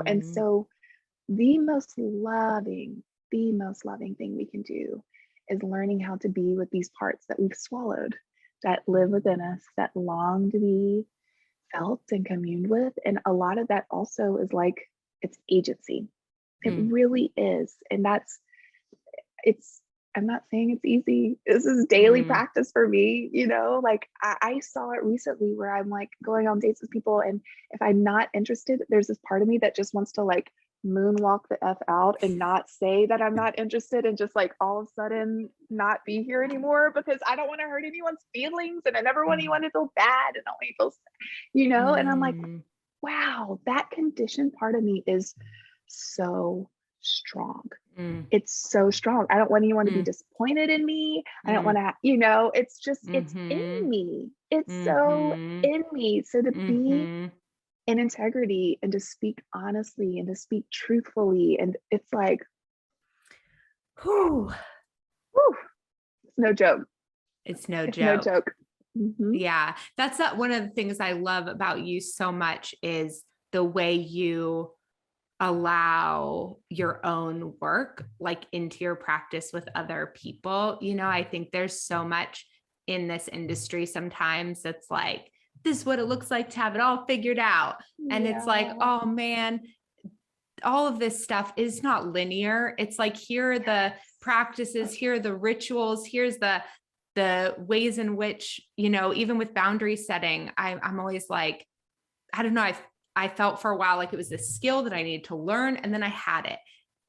And mm, so the most loving, the most loving thing we can do is learning how to be with these parts that we've swallowed, that live within us, that long to be felt and communed with. And a lot of that also is like it's agency. It mm, really is. And it's, I'm not saying it's easy. This is daily mm, practice for me, like I saw it recently where I'm like going on dates with people. And if I'm not interested, there's this part of me that just wants to like moonwalk the F out and not say that I'm not interested and just like all of a sudden not be here anymore because I don't want to hurt anyone's feelings and I never want anyone to feel bad and I want to feel, and I'm like, mm, wow, that conditioned part of me is so strong. mm, It's so strong. I don't want anyone to be mm, disappointed in me. I don't mm, want to, it's just, it's in mhm, me. It's so mhm, in me. So to be mhm. in integrity and to speak honestly and to speak truthfully. And it's like, Whew. whew, it's no joke. It's no It's no joke. joke. Hmm. Yeah. That's not one of the things I love about you so much is the way you allow your own work like into your practice with other people. I think there's so much in this industry sometimes that's like, this is what it looks like to have it all figured out. And it's like, Yeah. oh man, all of this stuff is not linear. It's like, here are the practices, here are the rituals, here's the ways in which, even with boundary setting, I'm always like, I don't know, I felt for a while like it was this skill that I needed to learn, and then I had it.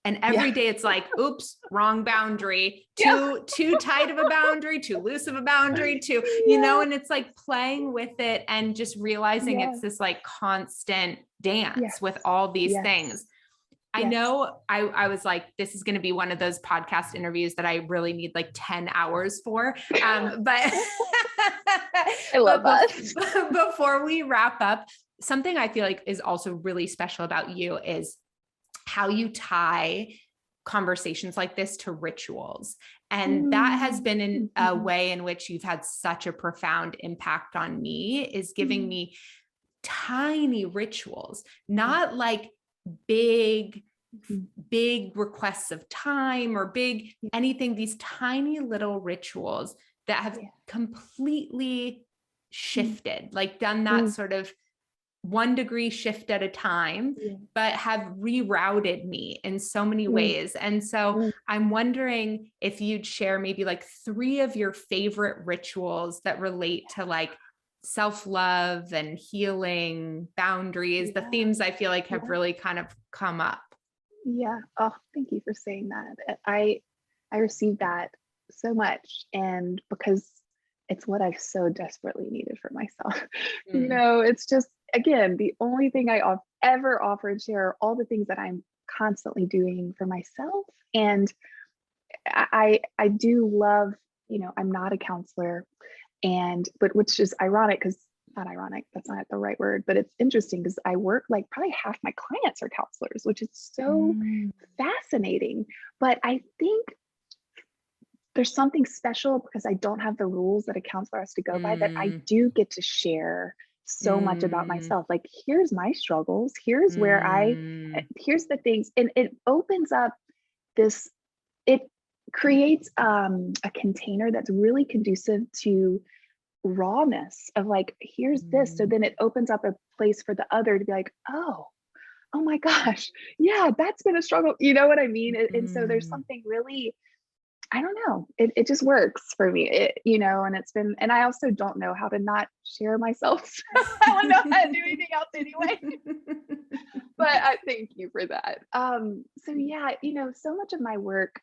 And every day it's like, oops, wrong boundary, Yeah. too tight of a boundary, too loose of a boundary, Yeah. and it's like playing with it and just realizing Yeah. it's this like constant dance Yes. with all these Yes. things. I Yes. know I was like, this is going to be one of those podcast interviews that I really need like 10 hours for. But, I love but us. before we wrap up, something I feel like is also really special about you is how you tie conversations like this to rituals. And that has been a way in which you've had such a profound impact on me, is giving me tiny rituals, not like big requests of time or big anything, these tiny little rituals that have completely shifted, like done that sort of 1 degree shift at a time, but have rerouted me in so many ways. And so I'm wondering if you'd share maybe like 3 of your favorite rituals that relate to like self-love and healing, boundaries, the themes I feel like have really kind of come up. Yeah. Oh, thank you for saying that. I received that so much, and because it's what I've so desperately needed for myself. It's just, again, the only thing I ever offer and share are all the things that I'm constantly doing for myself. And I do love, I'm not a counselor, but which is ironic, because not ironic, that's not the right word, but it's interesting because I work, like, probably half my clients are counselors, which is so fascinating. But I think there's something special because I don't have the rules that a counselor has to go by, that I do get to share so much about myself. Like, here's my struggles, here's where here's the things. And it opens up it creates a container that's really conducive to rawness of like, here's this. So then it opens up a place for the other to be like, oh my gosh, yeah, that's been a struggle. You know what I mean? And so there's something really, I don't know, it just works for me, and it's been, and I also don't know how to not share myself. I don't know how to do anything else anyway. But I thank you for that. So yeah, so much of my work,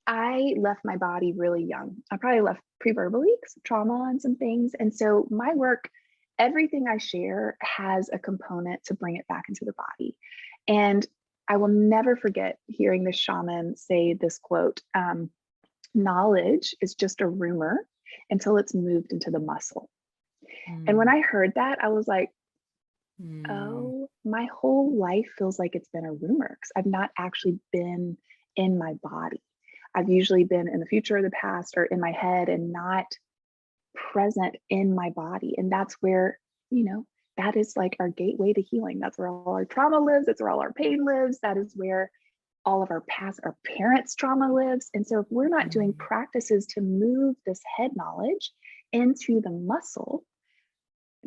I left my body really young. I probably left pre-verbally, trauma and some things. And so my work, everything I share has a component to bring it back into the body. And I will never forget hearing the shaman say this quote, knowledge is just a rumor until it's moved into the muscle. And when I heard that, I was like, oh, my whole life feels like it's been a rumor, because I've not actually been in my body. I've usually been in the future or the past or in my head, and not present in my body. And that's where, that is like our gateway to healing. That's where all our trauma lives. That's where all our pain lives. That is where all of our parents' trauma lives. And so if we're not doing practices to move this head knowledge into the muscle,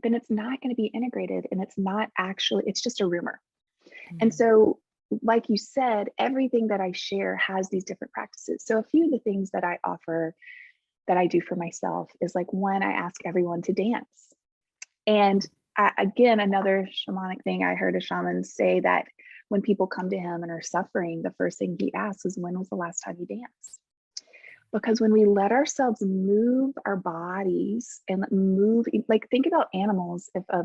then it's not going to be integrated, and it's just a rumor. And so, like you said, everything that I share has these different practices. So a few of the things that I offer that I do for myself is, like, one, I ask everyone to dance. And again, another shamanic thing, I heard a shaman say that when people come to him and are suffering, the first thing he asks is, when was the last time you danced? Because when we let ourselves move our bodies and move, like, think about animals. If a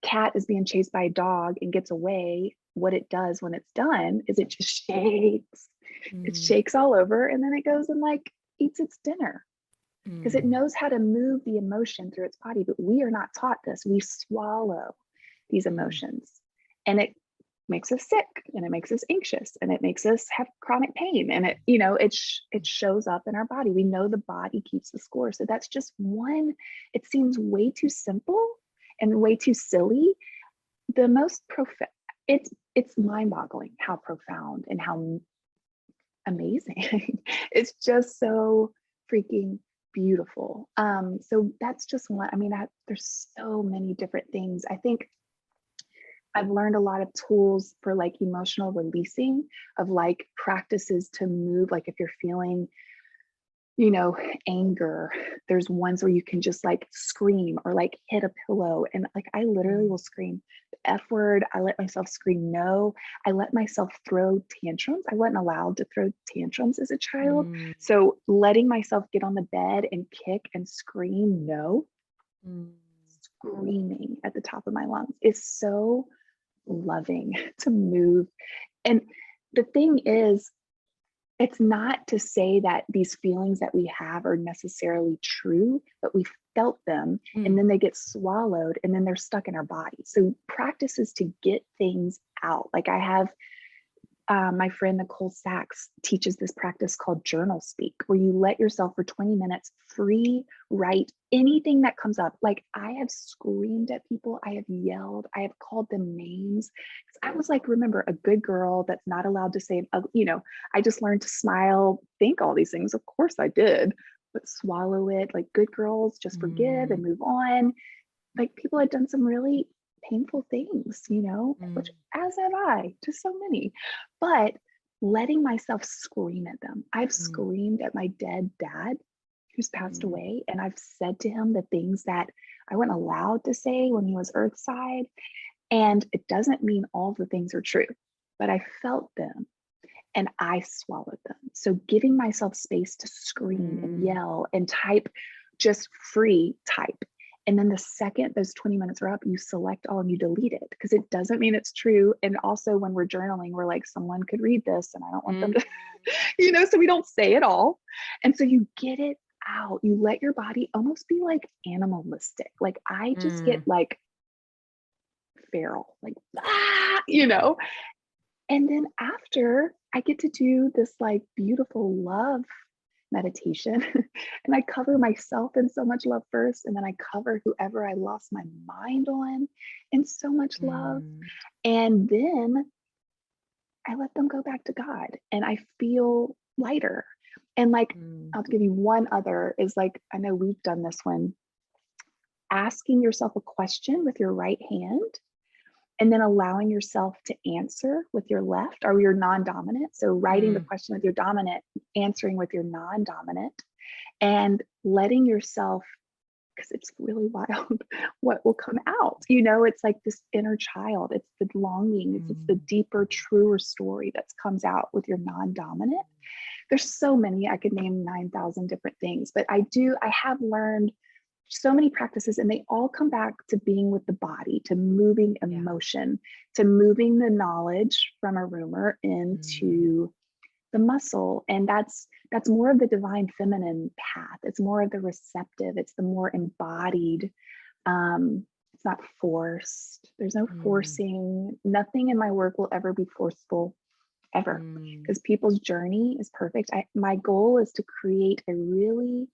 cat is being chased by a dog and gets away, what it does when it's done is it just shakes. It shakes all over, and then it goes and, like, eats its dinner, because it knows how to move the emotion through its body. But we are not taught this. We swallow these emotions, and it makes us sick, and it makes us anxious, and it makes us have chronic pain, and it shows up in our body. We know the body keeps the score. So that's just one. It seems way too simple and way too silly. The most profound, it's mind-boggling how profound and how amazing. It's just so freaking beautiful. So that's just one. I mean, there's so many different things. I think I've learned a lot of tools for, like, emotional releasing, of, like, practices to move. Like, if you're feeling, anger, there's ones where you can just, like, scream or, like, hit a pillow. And, like, I literally will scream, F word. I let myself scream no. I let myself throw tantrums. I wasn't allowed to throw tantrums as a child. Mm, So letting myself get on the bed and kick and scream no, mm, screaming at the top of my lungs is so loving to move. And the thing is, it's not to say that these feelings that we have are necessarily true, but we felt them and mm, then they get swallowed and then they're stuck in our body. So practice is to get things out. Like I have my friend Nicole Sachs teaches this practice called journal speak, where you let yourself for 20 minutes free write anything that comes up. Like I have screamed at people, I have yelled, I have called them names. I was like, remember, a good girl that's not allowed to say, I just learned to smile, think all these things. Of course I did, but swallow it. Like good girls just forgive mm, and move on. Like people had done some really painful things, which mm, as have I, to so many, but letting myself scream at them. I've mm, screamed at my dead dad who's passed mm, away, and I've said to him the things that I wasn't allowed to say when he was earthside. And it doesn't mean all the things are true, but I felt them and I swallowed them. So giving myself space to scream and mm, yell and type, just free type. And then the second those 20 minutes are up, you select all and you delete it because it doesn't mean it's true. And also when we're journaling, we're like, someone could read this and I don't want them mm, to, so we don't say it all. And so you get it out. You let your body almost be like animalistic. Like I just get mm, like feral, like, ah. And then after I get to do this like beautiful love meditation and I cover myself in so much love first. And then I cover whoever I lost my mind on in so much love. mm, And then I let them go back to God and I feel lighter. And like, mm, I'll give you one other is like, I know we've done this one, asking yourself a question with your right hand and then allowing yourself to answer with your left or your non-dominant. So writing the mm, question with your dominant, answering with your non-dominant, and letting yourself, because it's really wild, what will come out. It's like this inner child. It's the longing. It's the mm. deeper, truer story that comes out with your non-dominant. There's so many, I could name 9,000 different things, but I have learned so many practices and they all come back to being with the body, to moving Yeah. emotion, to moving the knowledge from a rumor Mm, into the muscle. And that's more of the divine feminine path. It's more of the receptive, it's the more embodied. It's not forced. There's no mm, forcing. Nothing in my work will ever be forceful, ever, mm, because people's journey is perfect. My goal is to create a really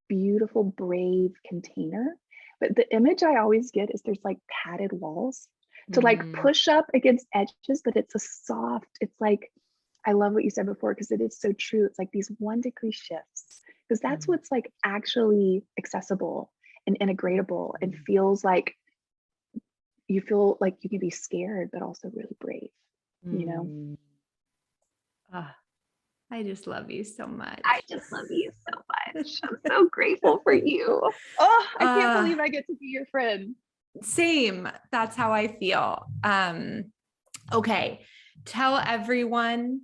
beautiful, brave container. But the image I always get is there's like padded walls to like mm, push up against edges, but it's a soft, it's like, I love what you said before because it is so true. It's like these 1 degree shifts, because that's mm, what's like actually accessible and integratable and mm. feels like you feel like you can be scared, but also really brave, you know? Mm. Ah, I just love you so I much. just love you so much. I'm so grateful for you. Oh, I can't Uh, believe I get to be your friend. Same. That's how I feel. Okay. Tell everyone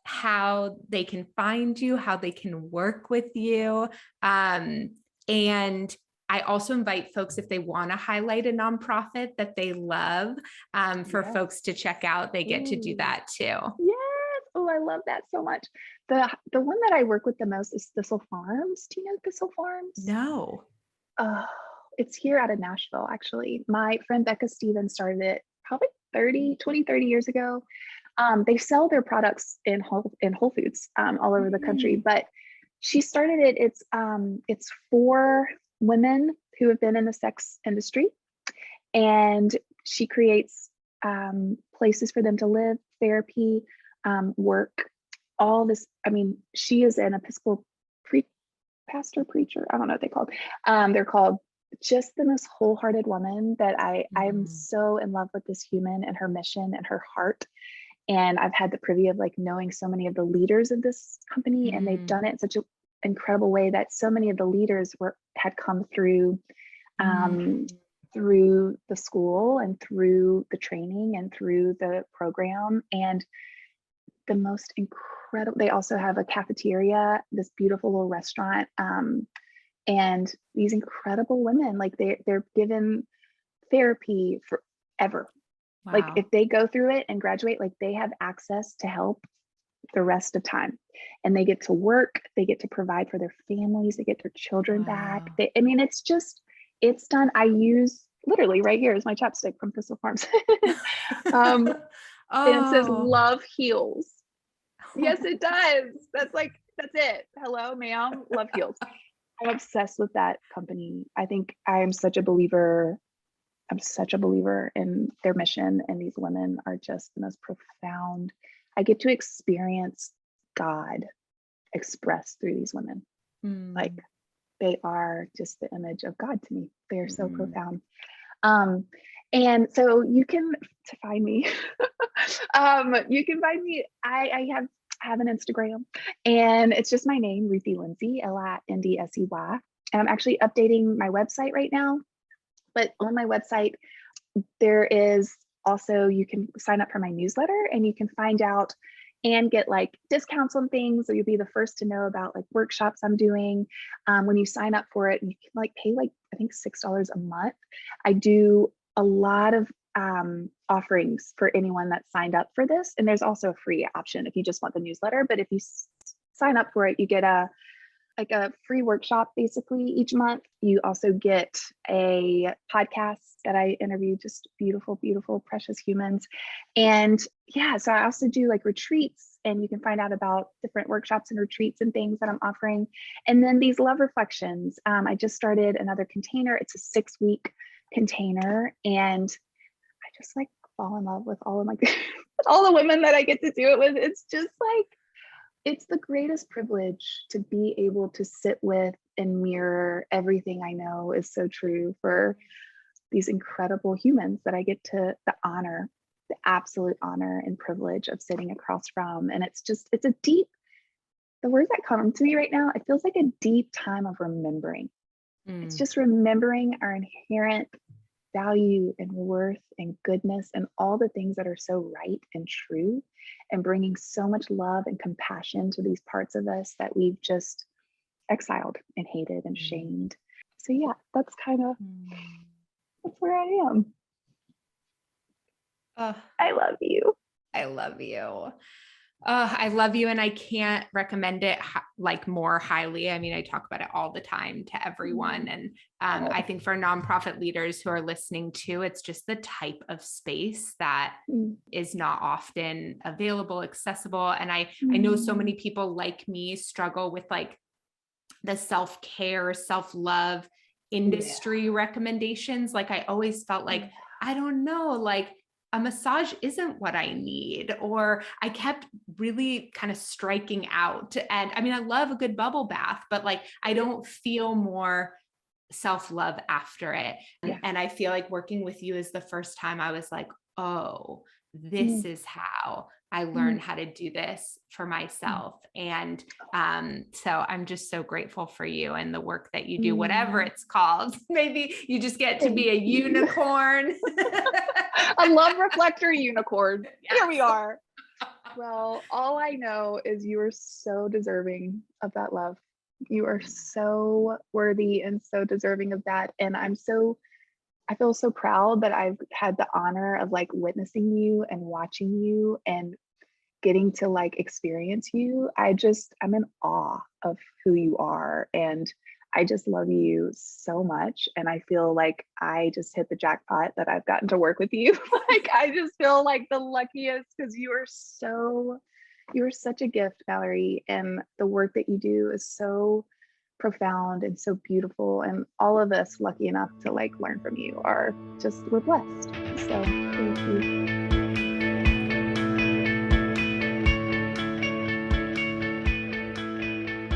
how they can find you, how they can work with you. And I also invite folks, if they want to highlight a nonprofit that they love, for Yes. folks to check out, they get to do Ooh. that too. Yes. Oh, I love that so much. The one that I work with the most is Thistle Farms. Do you know Thistle Farms? No. Oh, it's here out of Nashville, actually. My friend Becca Stevens started it probably 30 years ago. They sell their products in Whole Foods all over the country, Mm, but she started it. It's for women who have been in the sex industry, and she creates places for them to live, therapy, work, all this. I mean, she is an Episcopal pastor, preacher. I don't know what they called. They're called just the most wholehearted woman that I'm mm, so in love with this human and her mission and her heart. And I've had the privy of like knowing so many of the leaders of this company, and they've mm, done it in such an incredible way that so many of the leaders had come through mm, um, through the school and through the training and through the program. And the most incredible, they also have a cafeteria, this beautiful little restaurant. And these incredible women, like they're given therapy forever. Wow. Like if they go through it and graduate, like they have access to help the rest of time, and they get to work, they get to provide for their families, they get their children back. I mean, it's done. I use literally right here is my chapstick from Thistle Farms. And it says love heals. Yes, it does. That's it. Hello, ma'am. Love heals. I'm obsessed with that company. I think I am such a believer. I'm such a believer in their mission, and these women are just the most profound. I get to experience God expressed through these women. Like they are just the image of God to me. They are so profound. And so you can find me. You can find me. I have an Instagram, and it's just my name, Ruthie Lindsey, Lindsey. And I'm actually updating my website right now. But on my website, there is also, you can sign up for my newsletter, and you can find out and get like discounts on things. So you'll be the first to know about like workshops I'm doing. When you sign up for it, you can like pay like, I think $6 a month. I do a lot of offerings for anyone that signed up for this. And there's also a free option if you just want the newsletter. But if you sign up for it, you get a free workshop basically each month. You also get a podcast that I interview just beautiful, beautiful, precious humans. And yeah, so I also do like retreats, and you can find out about different workshops and retreats and things that I'm offering. And then these love reflections. I just started another container. It's a 6-week container, and I just like fall in love with all of my all the women that I get to do it with. It's just like, it's the greatest privilege to be able to sit with and mirror everything I know is so true for these incredible humans that I get to the absolute honor and privilege of sitting across from. And it's the words that come to me right now, it feels like a deep time of remembering. It's just remembering our inherent value and worth and goodness and all the things that are so right and true, and bringing so much love and compassion to these parts of us that we've just exiled and hated and shamed. So yeah, that's where I am. I love you. I love you. I love you. And I can't recommend it like more highly. I mean, I talk about it all the time to everyone. And I think for nonprofit leaders who are listening too, it's just the type of space that is not often available, accessible. And I know so many people like me struggle with like the self-care, self-love industry recommendations. Like I always felt like, I don't know, like a massage isn't what I need, or I kept really kind of striking out. And I mean, I love a good bubble bath, but like, I don't feel more self-love after it. And I feel like working with you is the first time I was like, oh, this is how I learned how to do this for myself. And so I'm just so grateful for you and the work that you do, whatever it's called. Maybe you just get to be a unicorn. A love reflector unicorn. Yes. Here we are. Well, all I know is you are so deserving of that love. You are so worthy and so deserving of that. And I feel so proud that I've had the honor of like witnessing you and watching you and getting to like experience you. I'm in awe of who you are. And I just love you so much. And I feel like I just hit the jackpot that I've gotten to work with you. Like, I just feel like the luckiest because you are such a gift, Valerie. And the work that you do is so profound and so beautiful. And all of us lucky enough to like learn from you we're blessed. So thank you.